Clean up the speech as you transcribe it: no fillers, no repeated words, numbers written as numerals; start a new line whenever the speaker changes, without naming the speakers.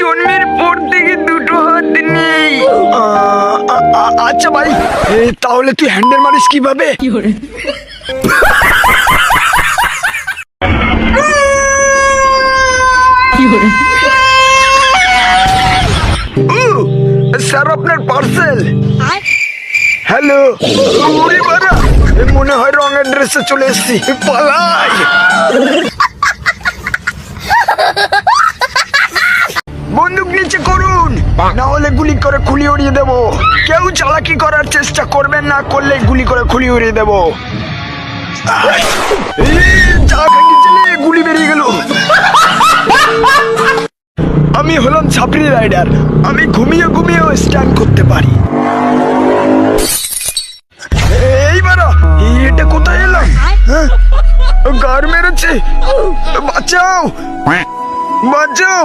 জন্মের পর থেকে দুটো হাত নেই।
আচ্ছা ভাই, তাহলে তুই হ্যান্ডেল মারিস কিভাবে? স্যার আপনার পার্সেল। হ্যালো, ওরে বাড়া, মনে হয় রং অ্যাড্রেসে চলে এসেছি, পালাই। বন্দুক নিচে করুন, না হলে গুলি করে খুলি উড়িয়ে দেবো। কেউ চালাকি করার চেষ্টা করবেন না, করলে গুলি করে খুলি উড়িয়ে দেবো। গুলি বেরিয়ে গেল। আমি হলাম ছাপড়ি রাইডার, আমি ঘুমিয়ে ঘুমিয়েও স্ট্যান্ড করতে পারি। এইবার এটা কোথায় এলাম? হ্যাঁ, গার মেরেছে, বাঁচাও বাঁচাও।